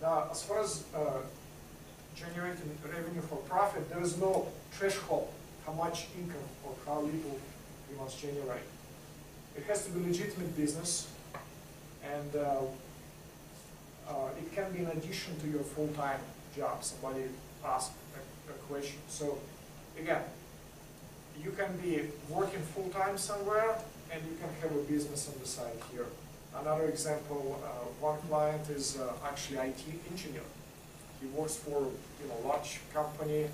Now, as far as generating revenue for profit, there is no threshold how much income or how little you must generate. It has to be legitimate business, and it can be in addition to your full-time job. Somebody asked a question. So again, you can be working full-time somewhere, and you can have a business on the side here. Another example, one client is actually IT engineer. He works for a large company.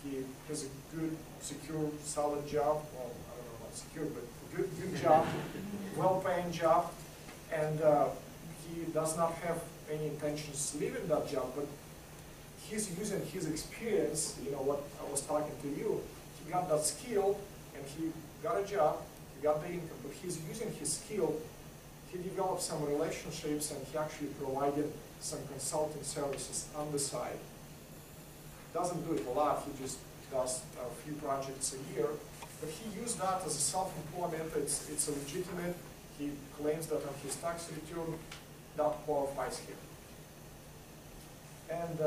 He has a good, secure, solid job. Well, I don't know about secure, but good job, well-paying job, and he does not have any intentions leaving that job. But he's using his experience. What I was talking to you. He got that skill, and he got a job. He got the income, but he's using his skill. He developed some relationships, and he actually provided some consulting services on the side. Doesn't do it a lot, he just does a few projects a year, but he used that as a self-employment. It's a legitimate. He claims that on his tax return, that qualifies him. And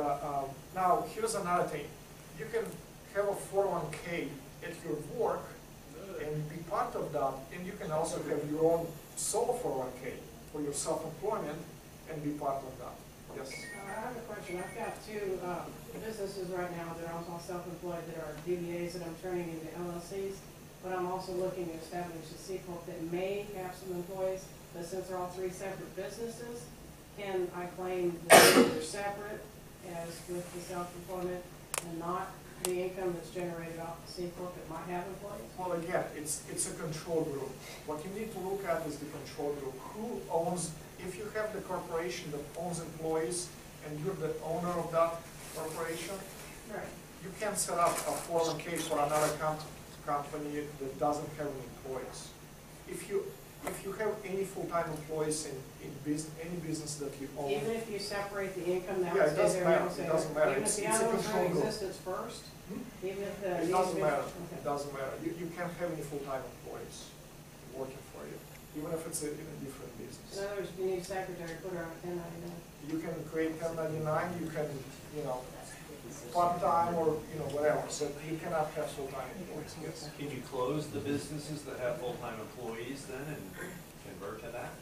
now, here's another thing. You can have a 401k at your work and be part of that, and you can also have your own solo 401k for your self-employment and be part of that. Yes? I have a question. I've got two businesses right now that are also self-employed that are DBAs that I'm turning into LLCs, but I'm also looking to establish a C Corp that may have some employees, but since they're all three separate businesses, can I claim that they're separate as with the self-employment and not the income that's generated off the C Corp that might have employees? Well, again, it's a control group. What you need to look at is the control group. Who owns, if you have the corporation that owns employees and you're the owner of that corporation, right, you can set up a 401k for another company that doesn't have any employees. If you have any full-time employees in any business that you own, even if you separate the income, that yeah, would it stay doesn't there. matter. It doesn't matter. Even It's if the a other ones are control in group. existence first, even if the It doesn't matter. Okay. It doesn't matter. You can't have any full-time employees working for you, even if it's in a different In business. other words, you need a secretary, put her on a 1099. You can create 1099. You can, part-time or whatever. So you cannot have full-time employees. Yes. Can you close the businesses that have full-time employees then and convert to that?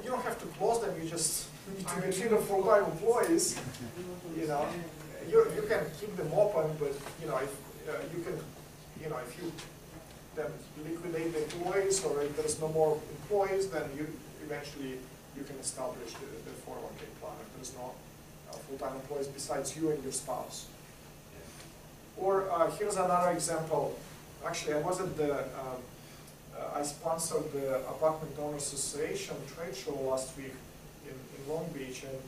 You don't have to close them. You just need to get rid of full-time employees. You can keep them open, but if you can, if you then liquidate the employees, or if there's no more employees, then eventually you can establish the 401k plan if there's no full-time employees besides you and your spouse. Or here's another example. Actually, I was at I sponsored the Apartment Owners Association trade show last week in Long Beach, and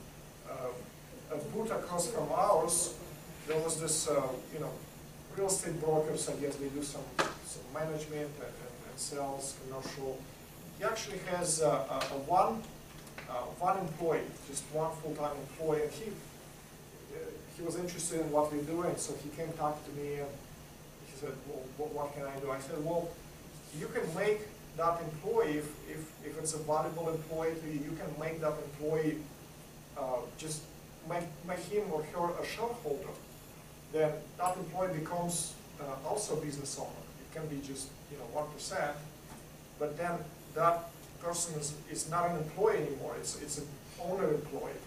a booth across from ours, there was this, real estate brokers. I guess they do some management and sales, commercial. He actually has one employee, just one full-time employee, and he was interested in what we're doing, so he came talk to me, and he said, well, what can I do? I said, well, you can make that employee, if it's a valuable employee to you, you can make that employee just make him or her a shareholder. Then that employee becomes also a business owner. It can be just 1%, but then that person is not an employee anymore. It's an owner employee,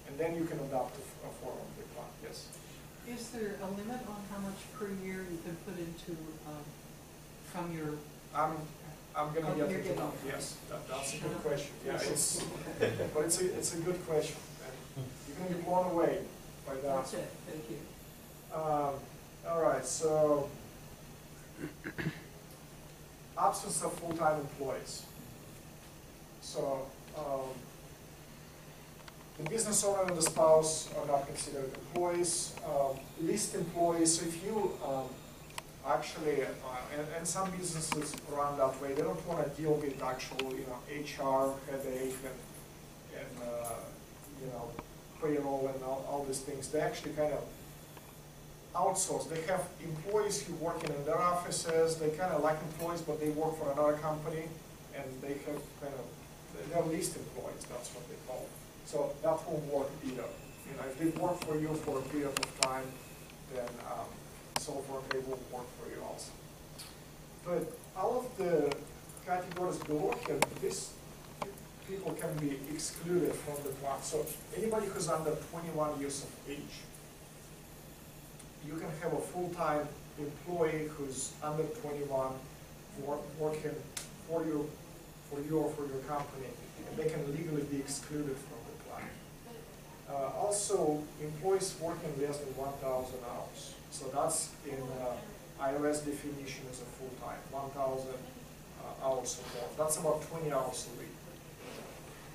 and then you can adopt a 401k plan. Yes. Is there a limit on how much per year you can put into from your? I'm going to get into that. Yes, that's a good question. Yeah, but it's a good question, and you're going to be blown away by that. That's it. Thank you. All right. So, absence of full-time employees. So, the business owner and the spouse are not considered employees. Leased employees. So if you actually, and some businesses run that way. They don't want to deal with actual, HR headache and payroll and all these things. They actually kind of outsource. They have employees who working in their offices. They kind of like employees, but they work for another company, and they have they're leased employees. That's what they call them. So that won't work either. You know, if they work for you for a period of time, then solar 401k will work for you also. But all of the categories below here, these people can be excluded from the plan. So anybody who's under 21 years of age, you can have a full-time employee who's under 21 working for you or for your company, and they can legally be excluded from the plan. Also, employees working less than 1,000 hours. So that's in IRS definition as a full-time, 1,000 hours or more. That's about 20 hours a week.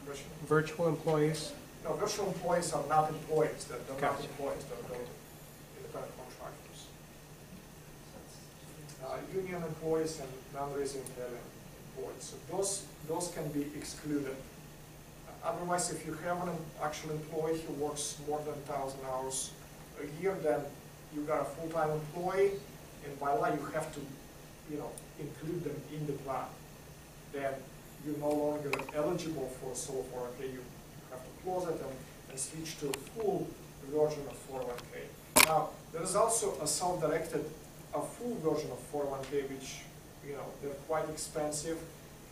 Question? Virtual employees? No, virtual employees are not employees. They're not Gotcha. employees. They're independent contractors. Union employees and non-resident alien employees. So those can be excluded. Otherwise, if you have an actual employee who works more than 1,000 hours a year, then you got a full-time employee, and by law you have to, include them in the plan. Then you're no longer eligible for solar 401k. You have to close it and switch to a full version of 401k. Now, there is also a self-directed, a full version of 401k, which, they're quite expensive.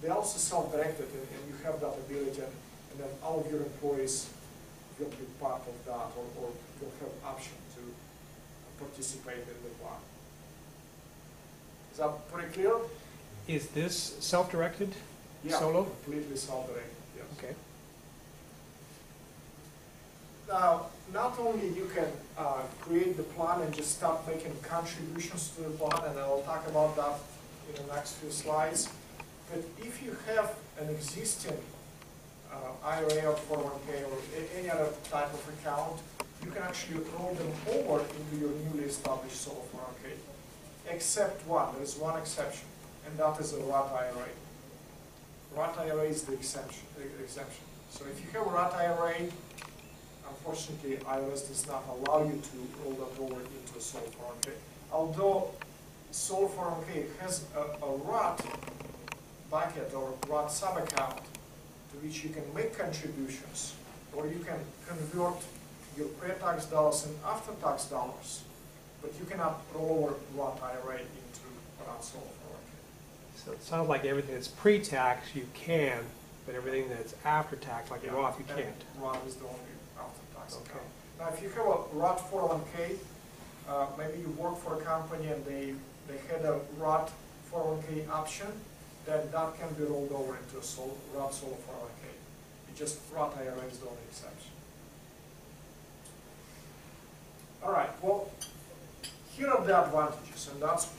They're also self-directed, and you have that ability, and then all of your employees will be part of that, or will have option to participate in the plan. Is that pretty clear? Is this self-directed? Yeah, Solo? completely self-directed, yes. Okay. Now, not only you can create the plan and just start making contributions to the plan, and I'll talk about that in the next few slides, but if you have an existing IRA or 401k or any other type of account, you can actually roll them over into your newly established solar 401k, except one. There is one exception, and that is a Roth IRA. Roth IRA is the exemption. So if you have a Roth IRA, unfortunately, IRS does not allow you to roll that over into a solar 401k. Although solar 401k has a Roth bucket or Roth sub-account to which you can make contributions, or you can convert your pre-tax dollars and after-tax dollars, but you cannot roll over Roth IRA into Roth solar 401k. So it sounds like everything that's pre-tax you can, but everything that's after-tax, like a Roth, you and can't. Roth is the only after-tax Okay. account. Now, if you have a Roth 401k, maybe you work for a company and they had a Roth 401k option, then that can be rolled over into a Roth solar 401k. It just Roth IRA is the only exception. All right, well, here are the advantages, and that's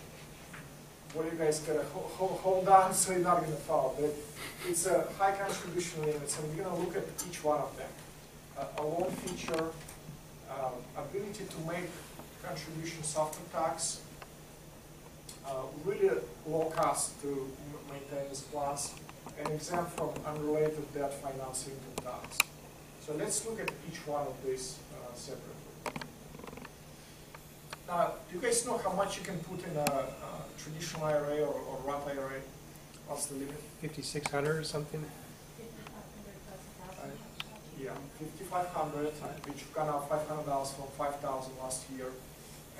what you guys gotta hold on so you're not gonna fall. But it's a high contribution limits, and we're gonna look at each one of them. A loan feature, ability to make contributions after tax, really low cost to maintain this plans, and exempt from unrelated debt financing income tax. So let's look at each one of these separately. Now, do you guys know how much you can put in a traditional IRA or Roth IRA? What's the limit? 5,600 or something? Yeah, 5,500, which gone up $500 from 5,000 last year.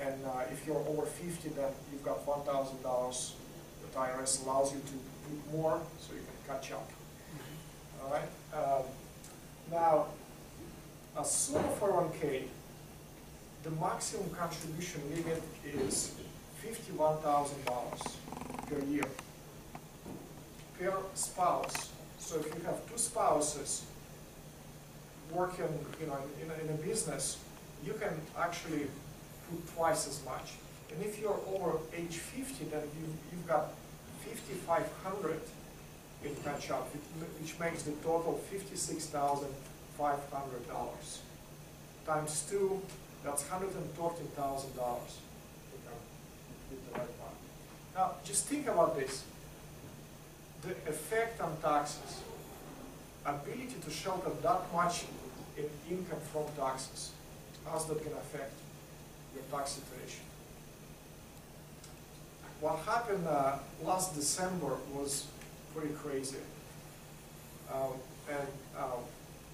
And if you're over 50, then you've got $1,000 that IRS allows you to put more, so you can catch up. All right. Now, a solar 401k, the maximum contribution limit is $51,000 per year per spouse. So if you have two spouses working, in a business, you can actually put twice as much. And if you're over age 50, then you've got $5,500 in catch up, which makes the total $56,500. Times 2, that's $113,000. Now, just think about this. The effect on taxes, ability to shelter that much in income from taxes, how's that going to affect your tax situation? What happened last December was pretty crazy.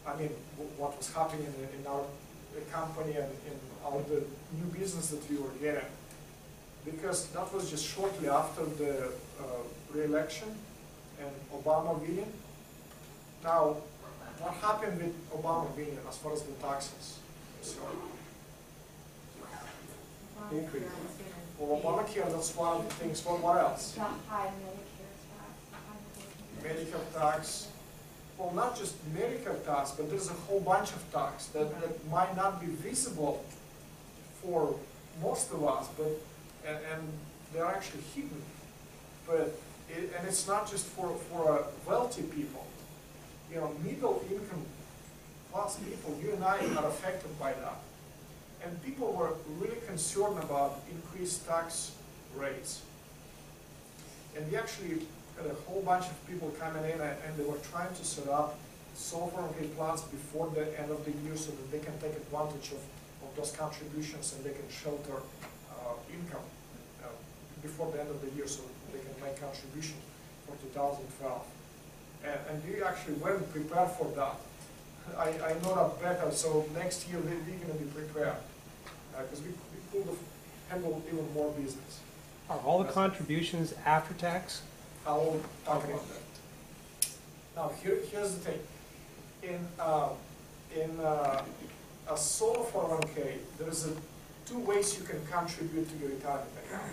I mean, what was happening in our company and in all the new business that we were getting. Because that was just shortly after the re-election and Obama winning. Now, what happened with Obama winning as far as the taxes? So, increase. Well, Obamacare, that's one of the things. Well, what else? The high Medicare tax. Medicare tax. Well, not just Medicare tax, but there's a whole bunch of tax that might not be visible for most of us, but and they're actually hidden. But and it's not just for wealthy people. You know, middle income class people, you and I are affected by that. And people were really concerned about increased tax rates. And we actually had a whole bunch of people coming in and they were trying to set up solar plants before the end of the year so that they can take advantage of those contributions and they can shelter income before the end of the year so that they can make contributions for 2012. And we actually weren't prepared for that. I know that better, so next year we're going to be prepared because we could have handled even more business. Are all the contributions after tax? I'll talk about that. Now, here's the thing. In a solo 401k, there is two ways you can contribute to your retirement account.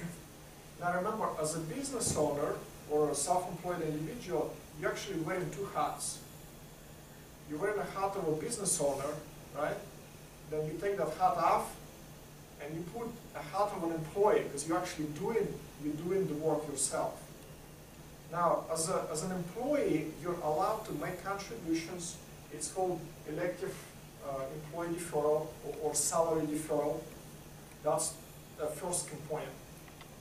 Now remember, as a business owner or a self-employed individual, you're actually wearing two hats. You're wearing a hat of a business owner, right? Then you take that hat off and you put a hat of an employee because you're actually doing the work yourself. Now, as an employee, you're allowed to make contributions. It's called elective employee deferral or salary deferral. That's the first component.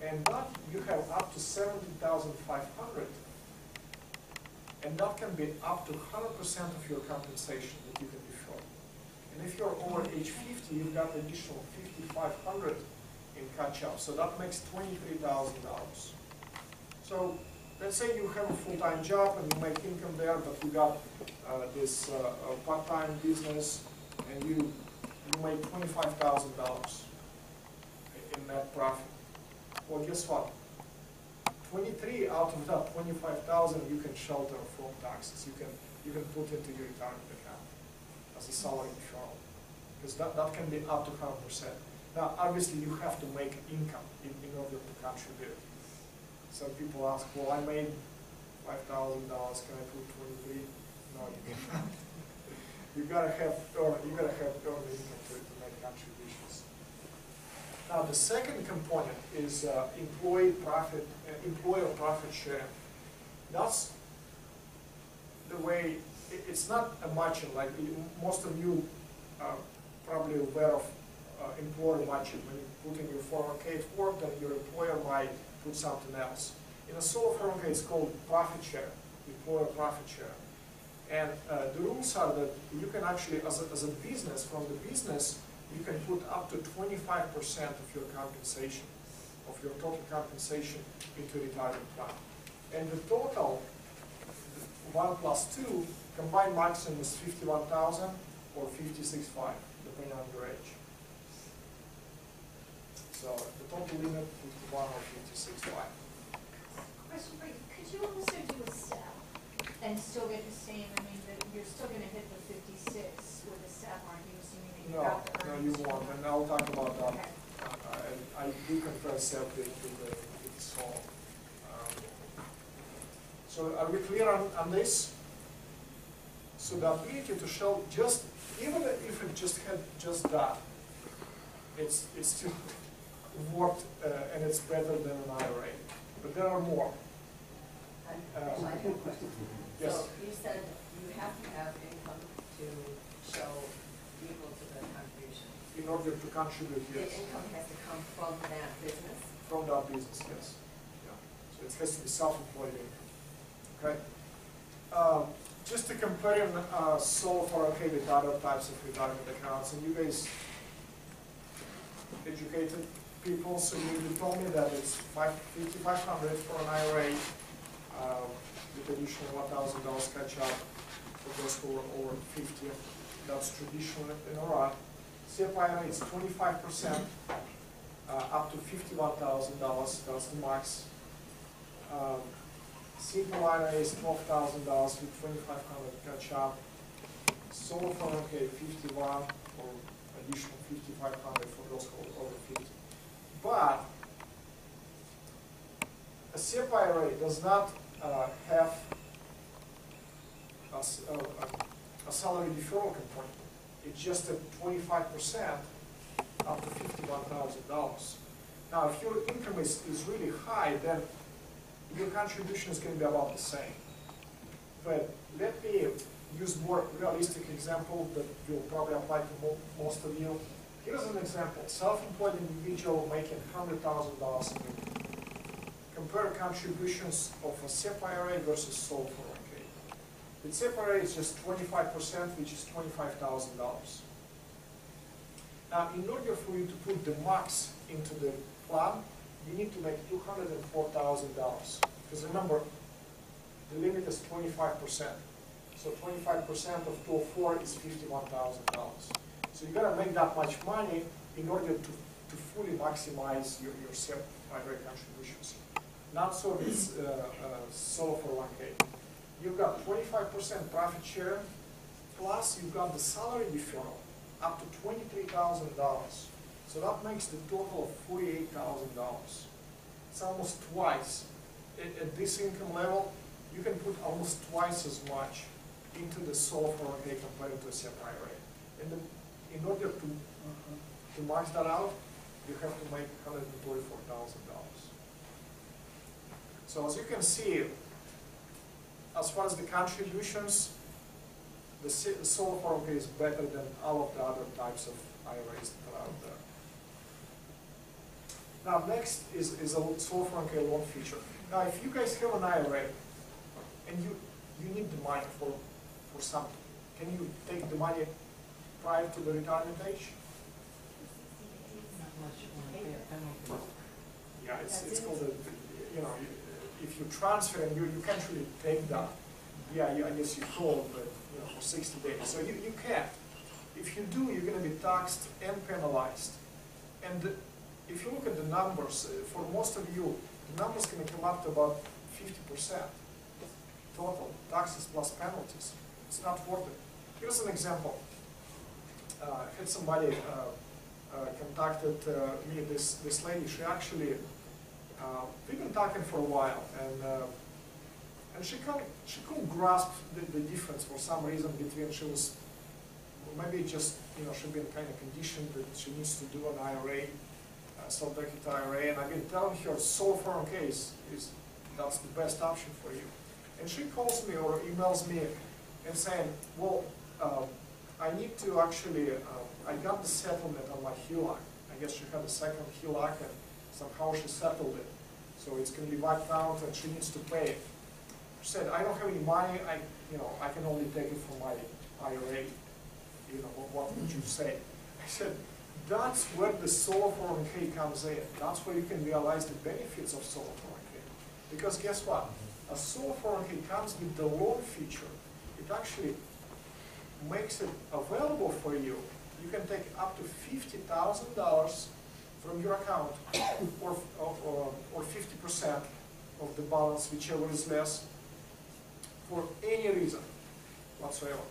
And that you have up to $70,500. And that can be up to 100% of your compensation that you can defer. And if you're over age 50, you've got additional $5,500 in catch-up. So that makes $23,000. So let's say you have a full-time job and you make income there, but you got this part-time business and you make $25,000 in net profit. Well, guess what? 23 out of that 25,000 you can shelter from taxes. You can put into your retirement account as a salary deferral because that can be up to 100%. Now, obviously, you have to make income in order to contribute. Some people ask, well, I made $5,000. Can I put 23? No, you cannot. You gotta have earned income to make contributions. Now, the second component is employer profit sharing. That's the way. It's not a matching like most of you are probably aware of employer matching. When you put in your 401k at work, then your employer might put something else. In a solo 401k, it's called profit share, employer profit share. And the rules are that you can actually, as a business, from the business, you can put up to 25% of your compensation, of your total compensation into a retirement plan. And the total, 1 plus 2, combined maximum is 51,000 or 56,500, depending on your age. So the total limit, 51 or 56,500. Question for you, could you also do a step and still get the same, I mean, you're still gonna hit the 56 with a step, aren't you, assuming that you got the No, earnings? you won't, and I'll talk about that. Okay. I do compare SEP with the SOL. So are we clear on this? So the ability to show just, even if it just had just that, it's still worked and it's better than an IRA. But there are more. I have a question. Yes. So you said you have to have income to show equal to the contribution. In order to contribute, The yes. income has to come from that business? From that business, yes. Yeah. So it has to be self-employed income. Okay? Just to compare solo 401k with other types of retirement accounts, and you guys educated people, so you told me that it's $5,500 for an IRA with additional $1,000 catch up for for those who are over 50. That's traditional in Iraq. SEP IRA is 25%, up to $51,000. That's the max. Simple IRA is $12,000 with $2,500 catch up. Solo 401k 51 or additional $5,500 for those who are over 50. But a SEP IRA does not have a salary deferral component. It's just at 25% up to $51,000. Now, if your income is really high, then your contribution is going to be about the same. But let me use more realistic example that will probably apply to most of you. Here's an example. Self-employed individual making $100,000 a year. Compare contributions of a SEP IRA versus solo 401k. The SEP IRA is just 25%, which is $25,000. Now, in order for you to put the max into the plan, you need to make $204,000. Because remember, the limit is 25%. So 25% of 204 is $51,000. So you got to make that much money in order to fully maximize your SEP IRA contributions. Not so with solo 401k. You've got 25% profit share, plus you've got the salary deferral up to $23,000. So that makes the total of $48,000. It's almost twice. At this income level, you can put almost twice as much into the solo 401k compared to a SEP IRA. And in order to max that out, you have to make $144,000. So as you can see, as far as the contributions, the solo 401k is better than all of the other types of IRAs that are out there. Now next is a solo 401k loan feature. Now if you guys have an IRA and you need the money for something, can you take the money prior to the retirement age? Not unless you want to pay a penalty. Yeah, it's called a, if you transfer and you can't really take that. Yeah, I guess you could, but for 60 days. So you can't. If you do, you're going to be taxed and penalized. And if you look at the numbers, for most of you, the number's going to come up to about 50% total, taxes plus penalties. It's not worth it. Here's an example. I had somebody contacted me, this lady. She actually, we've been talking for a while, and she couldn't grasp the difference for some reason between she was, maybe just, she'd been kind of conditioned that she needs to do an IRA, self-directed IRA, and I've been telling her solo 401k that's the best option for you. And she calls me or emails me and saying, well, I need to actually, I got the settlement on my HELOC. I guess she had a second HELOC and somehow she settled it. So it's going to be wiped out and she needs to pay it. She said, I don't have any money, I can only take it from my IRA. What would you say? I said, that's where the solo 401k comes in. That's where you can realize the benefits of solo 401k. Because guess what? A solo 401k comes with the loan feature. It actually makes it available for you. You can take up to $50,000 from your account, or 50% of the balance, whichever is less, for any reason whatsoever.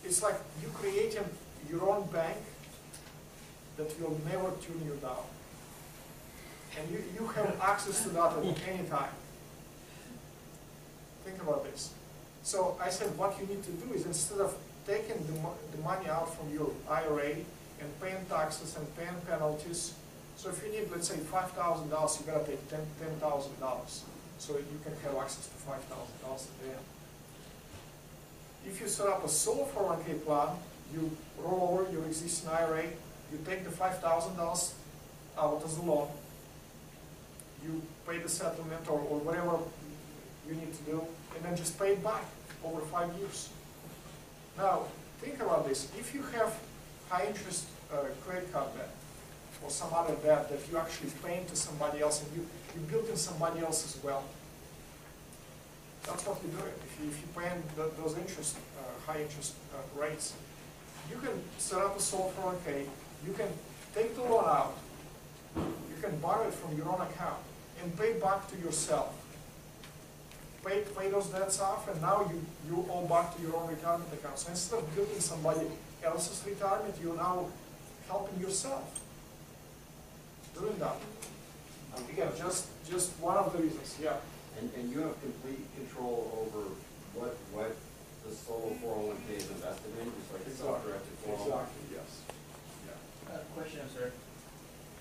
It's like you creating your own bank that will never turn you down. And you have access to that at any time. Think about this. So I said what you need to do is, instead of taking the money out from your IRA and paying taxes and paying penalties, so if you need, let's say, $5,000, you gotta take $10,000. So you can have access to $5,000 a day. If you set up a solo 401k plan, you roll over your existing IRA, you take the $5,000 out as a loan, you pay the settlement or whatever you need to do, and then just pay it back over 5 years. Now, think about this. If you have high interest credit card debt or some other debt that you actually paying to somebody else and you built in somebody else as well, That's what you do. If you pay those interest, high interest rates, you can set up a sole 401k, you can take the loan out, you can borrow it from your own account and pay back to yourself. Pay those debts off, and now you owe back to your own retirement account. So instead of building somebody else's retirement, you're now helping yourself doing that. Again, just one of the reasons, yeah. And you have complete control over what the solo 401k is invested in, just like a self-directed 401k? Exactly, yes. Yeah. Question, I'm sorry.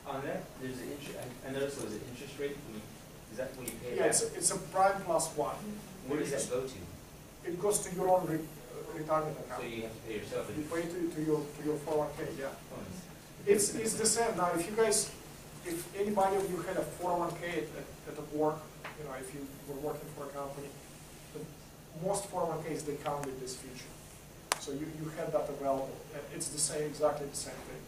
On that, there's an I noticed there was an interest rate. Is that when you pay Yeah, that? it's a prime plus one. Where does that go to? It goes to your own retirement account. So you have to pay yourself. You pay to your 401k, yeah. Oh, It's the same. Now, if anybody of you had a 401k at work, if you were working for a company, most 401ks, they come with this feature. So you had that available. And it's exactly the same thing.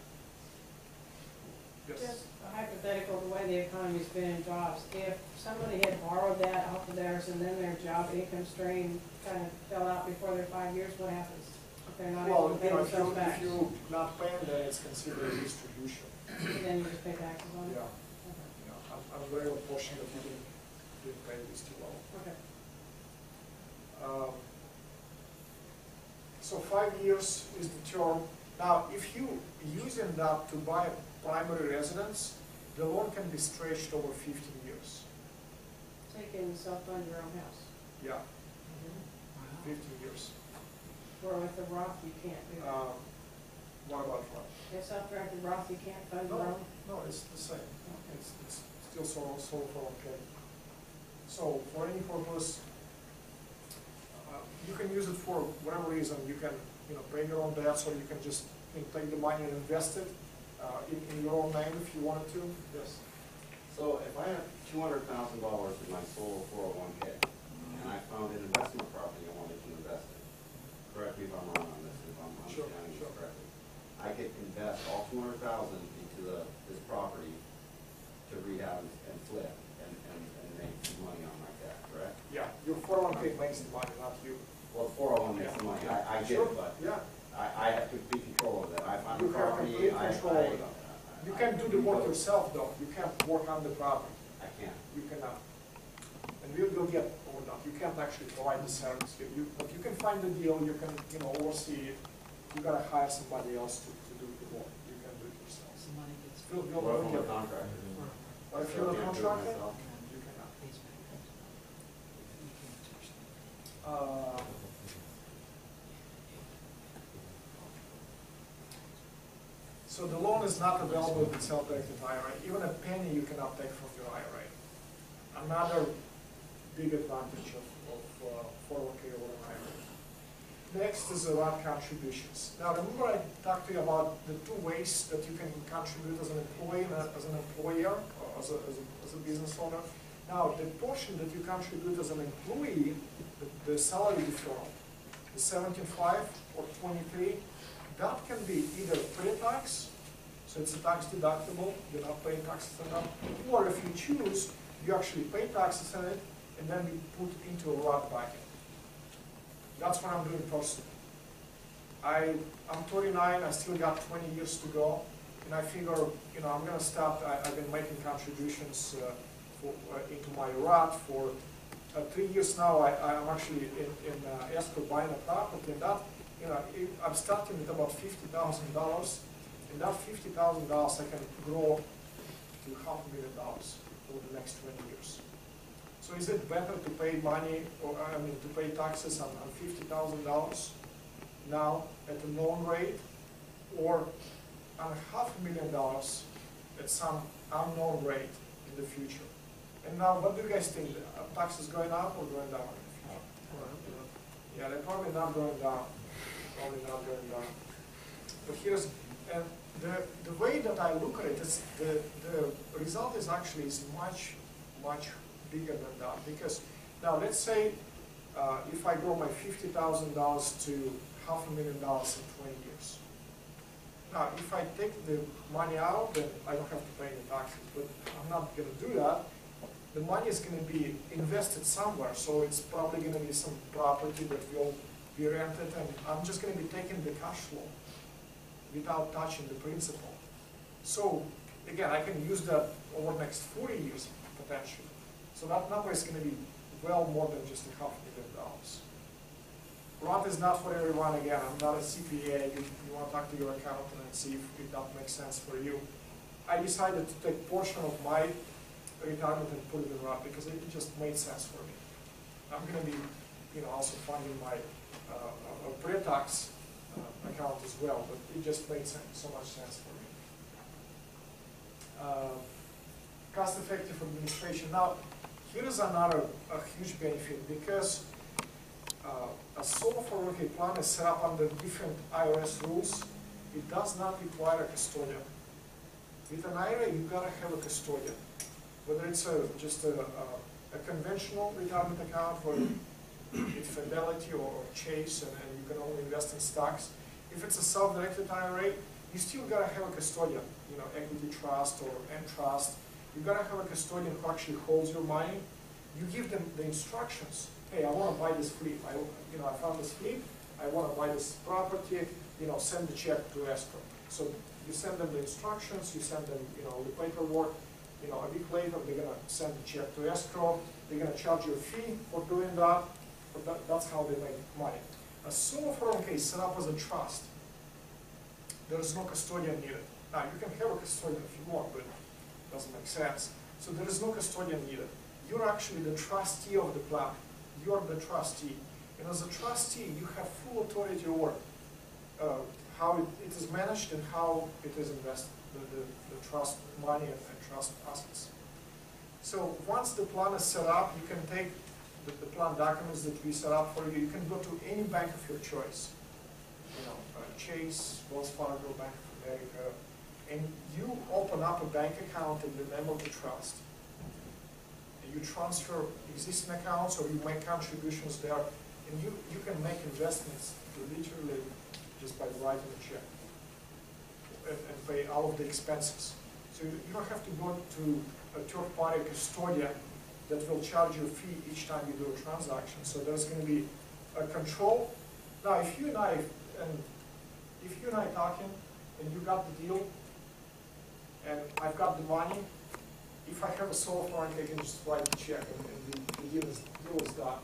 Yes. Just a hypothetical, the way the economy's been in jobs, if somebody had borrowed that off of theirs and then their job income stream kind of fell out before their 5 years, what happens? If they're not able Well, to pay themselves back? if you're not paying, then it's considered a distribution. Then you just pay taxes on it? Yeah. Okay. I'm very unfortunate that you didn't pay this too well. Okay. So 5 years is the term. Now, if you using that to buy a primary residence, the loan can be stretched over 15 years. So you can self-fund your own house. Yeah, 15 years. Or with the Roth, you can't do that. What about what? If self-directed Roth, you can't fund your own? No, it's the same. It's still sole 401k. So for any purpose, you can use it for whatever reason. You can, pay your own debts, or you can just take the money and invest it in your own name if you wanted to. Yes. So if I have $200,000 in my solo 401k, and I found an investment property I wanted to invest in, correct me if I'm wrong on this, if I'm understanding this correctly, I could invest all $200,000 into this property to rehab and flip and make some money on like that, correct? Yeah, your 401k makes the money, not you. Well, 401 makes the money, I get it, but Yeah, I have complete control of that. I find you the have property, complete control over that. You can do the work yourself, though. You can't work on the property. I can't. You cannot. And we'll get over that. You can't actually provide the service. But you can find the deal. You can, oversee it. You gotta hire somebody else to do the work. You can do it yourself. Some money gets. We'll What if I'm get a contractor? But if So you're I a can't do it contractor, myself? you cannot. Pays back. You can't touch that. So the loan is not available with self-directed IRA. Even a penny you cannot take from your IRA. Another big advantage of 401k over an IRA. Next is the Roth contributions. Now remember I talked to you about the two ways that you can contribute as an employee and as an employer, or as a business owner. Now the portion that you contribute as an employee, the salary deferral, the 17.5 or 23, that can be either pre-tax, so it's a tax deductible, you're not paying taxes on that, or if you choose, you actually pay taxes on it, and then you put into a Roth bucket. That's what I'm doing personally. I'm 39, I still got 20 years to go, and I figure, I'm gonna start, I've been making contributions into my Roth for 3 years now. I'm actually in escrow buying a property, and that, I'm starting with about $50,000, and that $50,000 I can grow to $500,000 over the next 20 years. So is it better to pay money, to pay taxes on $50,000 now at a known rate, or on $500,000 at some unknown rate in the future? And now, what do you guys think? Are taxes going up or going down in the future? Yeah, they're probably not going down. Probably not going down. But here's, and the way that I look at it is the result is actually much, much bigger than that. Because now let's say if I grow my $50,000 to $500,000 in 20 years. Now, if I take the money out, then I don't have to pay any taxes. But I'm not going to do that. the money is gonna be invested somewhere, so it's probably gonna be some property that will be rented, and I'm just gonna be taking the cash flow without touching the principal. So, again, I can use that over the next 40 years, potentially. So that number is gonna be well more than just $500,000. Roth is not for everyone. Again, I'm not a CPA. You want to talk to your accountant and see if that makes sense for you. I decided to take a portion of my retirement and put it in Roth because it just made sense for me. I'm going to be, also funding my pre-tax account as well, but it just made so much sense for me. Cost-effective administration. Now, here is another huge benefit because a solo 401k plan is set up under different IRS rules. It does not require a custodian. With an IRA, you gotta have a custodian. Whether it's just a conventional retirement account or with Fidelity or Chase, and you can only invest in stocks. If it's a self-directed IRA, you still gotta have a custodian. Equity trust or trust. You gotta have a custodian who actually holds your money. You give them the instructions. Hey, I want to buy this fleet. I found this fleet. I want to buy this property. Send the check to escrow. So you send them the instructions. You send them, the paperwork. A week later, they're gonna send the check to escrow. They're gonna charge you a fee for doing that. But that's how they make money. A solo 401k is set up as a trust. There is no custodian needed. Now you can have a custodian if you want, but it doesn't make sense. So there is no custodian needed. You're actually the trustee of the plan. You're the trustee. And as a trustee, you have full authority over how it is managed and how it is invested, the trust money and trust assets. So once the plan is set up, you can take the plan documents that we set up for you. You can go to any bank of your choice. Chase, Wells Fargo, Bank of America, and you open up a bank account in the name of the trust. You transfer existing accounts or you make contributions there, and you can make investments literally just by writing a check and pay all of the expenses. So you don't have to go to a third-party custodian that will charge you a fee each time you do a transaction. So there's going to be a control. Now, if you and I talking and you got the deal and I've got the money, if I have a solo 401k, I can just write the check and the deal is done.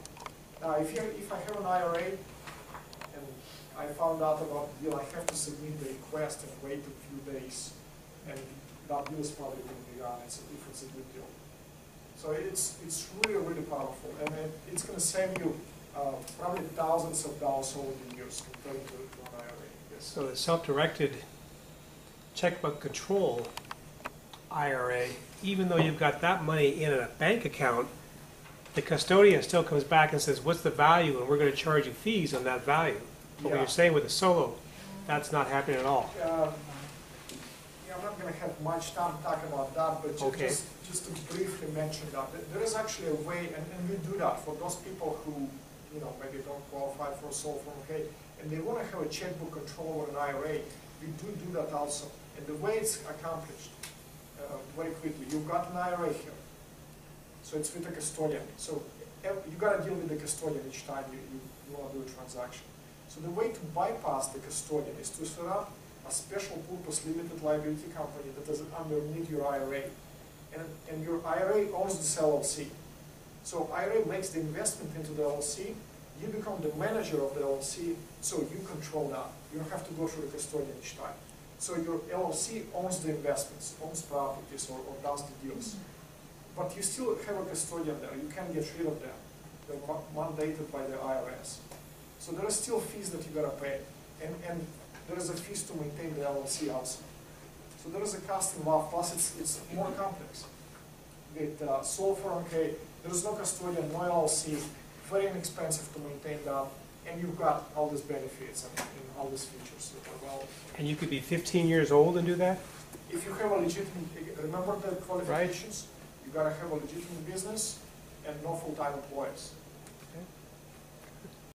Now, if I have an IRA and I found out about the deal, I have to submit the request and wait a few days, and that deal is probably going to be gone if it's a good deal. So it's really, really powerful, and it's going to save you probably thousands of dollars over the years compared to an IRA. Yes. So the self-directed checkbook control IRA, even though you've got that money in a bank account, the custodian still comes back and says, what's the value? And we're going to charge you fees on that value. But what you're saying with a solo, that's not happening at all. I'm not going to have much time talking about that, but just to briefly mention that. There is actually a way, and we do that for those people who maybe don't qualify for a solo 401k, and they want to have a checkbook control over an IRA. We do that also. And the way it's accomplished, very quickly, you've got an IRA here. So it's with a custodian. So you got to deal with the custodian each time you want to do a transaction. So the way to bypass the custodian is to set up a special purpose limited liability company that is underneath your IRA. And your IRA owns this LLC. So IRA makes the investment into the LLC. You become the manager of the LLC, so you control that. You don't have to go through the custodian each time. So your LLC owns the investments, owns properties, or does the deals. But you still have a custodian there. You can't get rid of them. They're mandated by the IRS. So there are still fees that you gotta pay. And there is a fees to maintain the LLC also. So there is a cost involved, plus it's more complex. With solo 401k, there is no custodian, no LLC, very inexpensive to maintain that, and you've got all these benefits and all these features that are well. And you could be 15 years old and do that? If you have a legitimate, remember the qualifications? You gotta have a legitimate business and no full-time employees.